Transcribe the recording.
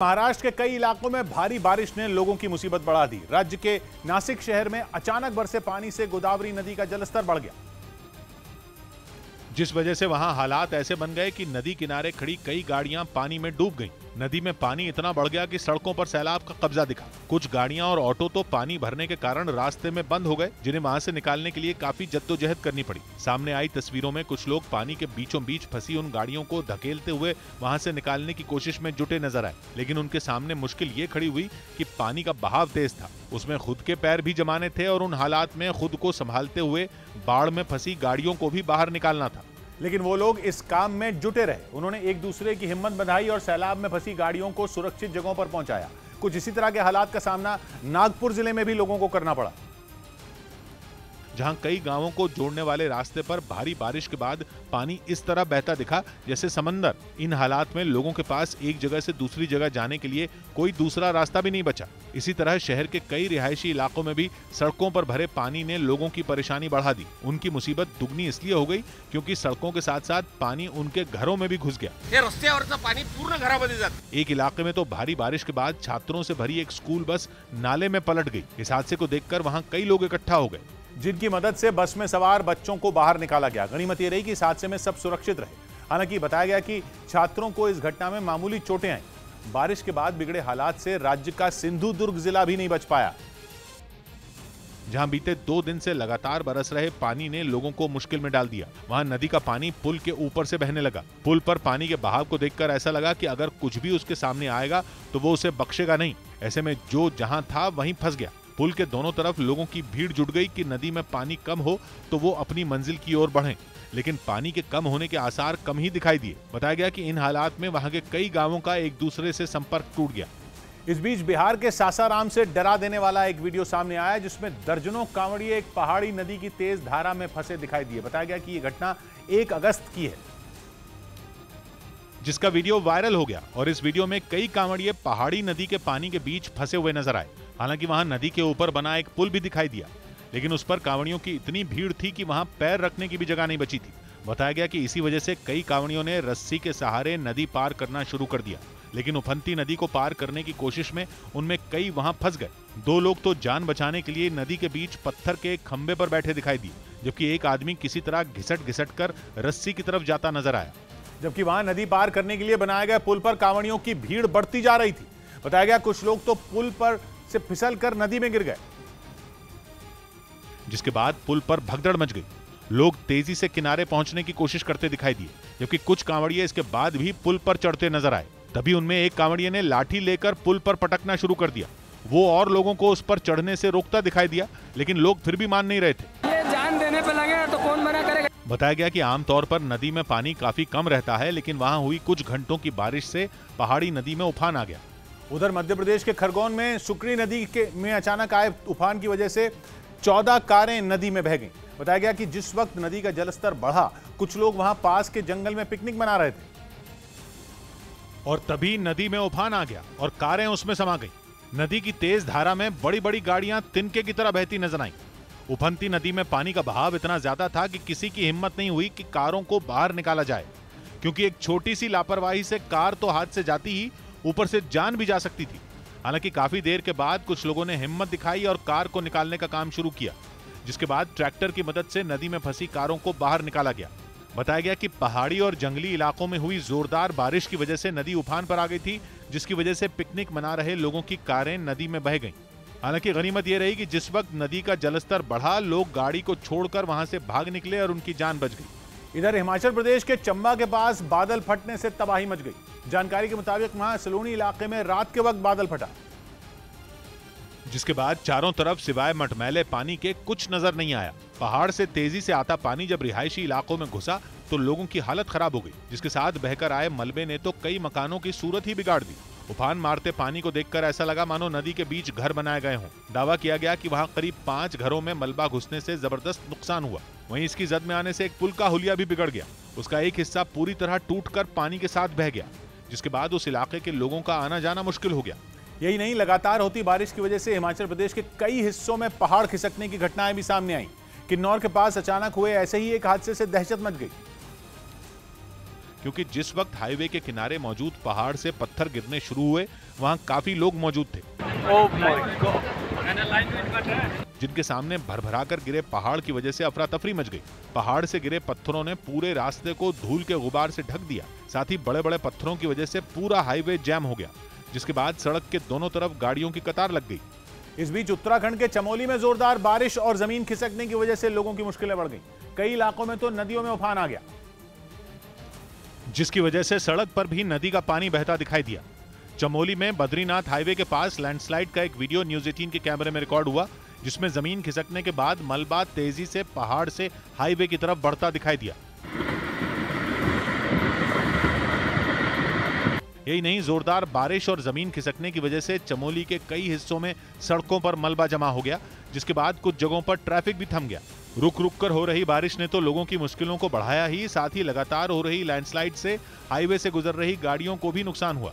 महाराष्ट्र के कई इलाकों में भारी बारिश ने लोगों की मुसीबत बढ़ा दी। राज्य के नासिक शहर में अचानक बरसे पानी से गोदावरी नदी का जलस्तर बढ़ गया, जिस वजह से वहां हालात ऐसे बन गए कि नदी किनारे खड़ी कई गाड़ियां पानी में डूब गईं। नदी में पानी इतना बढ़ गया कि सड़कों पर सैलाब का कब्जा दिखा। कुछ गाड़ियां और ऑटो तो पानी भरने के कारण रास्ते में बंद हो गए, जिन्हें वहां से निकालने के लिए काफी जद्दोजहद करनी पड़ी। सामने आई तस्वीरों में कुछ लोग पानी के बीचों बीच फंसी उन गाड़ियों को धकेलते हुए वहां से निकालने की कोशिश में जुटे नजर आए, लेकिन उनके सामने मुश्किल ये खड़ी हुई कि पानी का बहाव तेज था, उसमें खुद के पैर भी जमाने थे और उन हालात में खुद को संभालते हुए बाढ़ में फंसी गाड़ियों को भी बाहर निकालना था। लेकिन वो लोग इस काम में जुटे रहे। उन्होंने एक दूसरे की हिम्मत बंधाई और सैलाब में फंसी गाड़ियों को सुरक्षित जगहों पर पहुंचाया। कुछ इसी तरह के हालात का सामना नागपुर जिले में भी लोगों को करना पड़ा, जहां कई गांवों को जोड़ने वाले रास्ते पर भारी बारिश के बाद पानी इस तरह बहता दिखा जैसे समंदर। इन हालात में लोगों के पास एक जगह से दूसरी जगह जाने के लिए कोई दूसरा रास्ता भी नहीं बचा। इसी तरह शहर के कई रिहायशी इलाकों में भी सड़कों पर भरे पानी ने लोगों की परेशानी बढ़ा दी। उनकी मुसीबत दुगनी इसलिए हो गई क्योंकि सड़कों के साथ साथ पानी उनके घरों में भी घुस गया। रस्त्यावरचं पाणी पूर्ण घरामध्ये जातं। एक इलाके में तो भारी बारिश के बाद छात्रों से भरी एक स्कूल बस नाले में पलट गई। इस हादसे को देखकर वहां कई लोग इकट्ठा हो गए, जिनकी मदद से बस में सवार बच्चों को बाहर निकाला गया। गनीमत ये रही कि इस हादसे में सब सुरक्षित रहे। हालांकि बताया गया कि छात्रों को इस घटना में मामूली चोटें आई। बारिश के बाद बिगड़े हालात से राज्य का सिंधुदुर्ग जिला भी नहीं बच पाया, जहां बीते 2 दिन से लगातार बरस रहे पानी ने लोगों को मुश्किल में डाल दिया। वहां नदी का पानी पुल के ऊपर से बहने लगा। पुल पर पानी के बहाव को देखकर ऐसा लगा कि अगर कुछ भी उसके सामने आएगा तो वो उसे बख्शेगा नहीं। ऐसे में जो जहां था वहीं फंस गया। पुल के दोनों तरफ लोगों की भीड़ जुट गई कि नदी में पानी कम हो तो वो अपनी मंजिल की ओर बढ़ें, लेकिन पानी के कम होने के आसार कम ही दिखाई दिए। बताया गया कि इन हालात में वहां के कई गांवों का एक दूसरे से संपर्क टूट गया। इस बीच बिहार के सासाराम से डरा देने वाला एक वीडियो सामने आया, जिसमें दर्जनों कांवड़िए एक पहाड़ी नदी की तेज धारा में फंसे दिखाई दिए। बताया गया कि यह घटना 1 अगस्त की है, जिसका वीडियो वायरल हो गया और इस वीडियो में कई कांवड़िए पहाड़ी नदी के पानी के बीच फंसे हुए नजर आए। हालांकि वहां नदी के ऊपर बना एक पुल भी दिखाई दिया, लेकिन उस पर कांवड़ियों की इतनी भीड़ थी कि वहां पैर रखने की भी जगह नहीं बची थी। बताया गया कि इसी वजह से कई कांवड़ियों ने रस्सी के सहारे नदी पार करना शुरू कर दिया, लेकिन उफनती नदी को पार करने की कोशिश में उनमें कई वहां फंस गए। 2 लोग तो जान बचाने के लिए नदी के बीच पत्थर के एक खंबे पर बैठे दिखाई दिए, जबकि एक आदमी किसी तरह घिसट कर रस्सी की तरफ जाता नजर आया। जबकि वहां नदी पार करने के लिए बनाए गए पुल पर कांवड़ियों की भीड़ बढ़ती जा रही थी। बताया गया कुछ लोग तो पुल पर से फिसल कर नदी में गिर गए, जिसके बाद पुल पर भगदड़ मच गई। लोग तेजी से किनारे पहुंचने की कोशिश करते दिखाई दिए, जबकि कुछ कांवड़िए इसके बाद भी पुल पर चढ़ते नजर आए। तभी उनमें एक कांवड़िए ने लाठी लेकर पुल पर पटकना शुरू कर दिया। वो और लोगों को उस पर चढ़ने से रोकता दिखाई दिया, लेकिन लोग फिर भी मान नहीं रहे थे। ये जान देने पे लगे तो कौन मना करेगा। बताया गया कि आमतौर पर नदी में पानी काफी कम रहता है, लेकिन वहां हुई कुछ घंटों की बारिश से पहाड़ी नदी में उफान आ गया। उधर मध्य प्रदेश के खरगोन में सुकरी नदी में अचानक आए उफान की वजह से 14 कारें नदी में बह गईं। बताया गया कि जिस वक्त नदी का जलस्तर बढ़ा, कुछ लोग वहां पास के जंगल में पिकनिक मना रहे थे और तभी नदी में उफान आ गया और कारें उसमें समा गईं। नदी की तेज धारा में बड़ी बड़ी गाड़ियां तिनके की तरह बहती नजर आईं। उफनती नदी में पानी का बहाव इतना ज्यादा था कि किसी की हिम्मत नहीं हुई कि कारों को बाहर निकाला जाए, क्योंकि एक छोटी सी लापरवाही से कार तो हाथ से जाती ही, ऊपर से जान भी जा सकती थी। हालांकि काफी देर के बाद कुछ लोगों ने हिम्मत दिखाई और कार को निकालने का काम शुरू किया, जिसके बाद ट्रैक्टर की मदद से नदी में फंसी कारों को बाहर निकाला गया। बताया गया कि पहाड़ी और जंगली इलाकों में हुई जोरदार बारिश की वजह से नदी उफान पर आ गई थी, जिसकी वजह से पिकनिक मना रहे लोगों की कारें नदी में बह गईं। हालांकि गनीमत यह रही कि जिस वक्त नदी का जलस्तर बढ़ा, लोग गाड़ी को छोड़कर वहां से भाग निकले और उनकी जान बच गई। इधर हिमाचल प्रदेश के चंबा के पास बादल फटने से तबाही मच गई। जानकारी के मुताबिक वहां सलोनी इलाके में रात के वक्त बादल फटा, जिसके बाद चारों तरफ सिवाय मटमैले पानी के कुछ नजर नहीं आया। पहाड़ से तेजी से आता पानी जब रिहायशी इलाकों में घुसा तो लोगों की हालत खराब हो गई, जिसके साथ बहकर आए मलबे ने तो कई मकानों की सूरत ही बिगाड़ दी। उफान मारते पानी को देखकर ऐसा लगा मानो नदी के बीच घर बनाए गए हों। दावा किया गया कि वहां करीब 5 घरों में मलबा घुसने से जबरदस्त नुकसान हुआ। वहीं इसकी जद में आने से एक पुल का हुलिया भी बिगड़ गया। उसका एक हिस्सा पूरी तरह टूटकर पानी के साथ बह गया, जिसके बाद उस इलाके के लोगों का आना जाना मुश्किल हो गया। यही नहीं, लगातार होती बारिश की वजह से हिमाचल प्रदेश के कई हिस्सों में पहाड़ खिसकने की घटनाएं भी सामने आई। किन्नौर के पास अचानक हुए ऐसे ही एक हादसे से दहशत मच गई। क्योंकि जिस वक्त हाईवे के किनारे मौजूद पहाड़ से पत्थर गिरने शुरू हुए वहां काफी लोग मौजूद थे, जिनके सामने भरभराकर गिरे पहाड़ की वजह से अफरा तफरी मच गई। पहाड़ से गिरे पत्थरों ने पूरे रास्ते को धूल के गुबार से ढक दिया। साथ ही बड़े बड़े पत्थरों की वजह से पूरा हाईवे जैम हो गया, जिसके बाद सड़क के दोनों तरफ गाड़ियों की कतार लग गई। इस बीच उत्तराखंड के चमोली में जोरदार बारिश और जमीन खिसकने की वजह से लोगों की मुश्किलें बढ़ गई। कई इलाकों में तो नदियों में उफान आ गया, जिसकी वजह से सड़क पर भी नदी का पानी बहता दिखाई दिया। चमोली में बद्रीनाथ हाईवे के पास लैंडस्लाइड का एक वीडियो न्यूज़ 18 के कैमरे में रिकॉर्ड हुआ, जिसमें जमीन खिसकने के बाद मलबा तेजी से पहाड़ से हाईवे की तरफ बढ़ता दिखाई दिया। यही नहीं, जोरदार बारिश और जमीन खिसकने की वजह से चमोली के कई हिस्सों में सड़कों पर मलबा जमा हो गया, जिसके बाद कुछ जगहों पर ट्रैफिक भी थम गया। रुक रुक कर हो रही बारिश ने तो लोगों की मुश्किलों को बढ़ाया ही, साथ ही लगातार हो रही लैंडस्लाइड से हाईवे से गुजर रही गाड़ियों को भी नुकसान हुआ।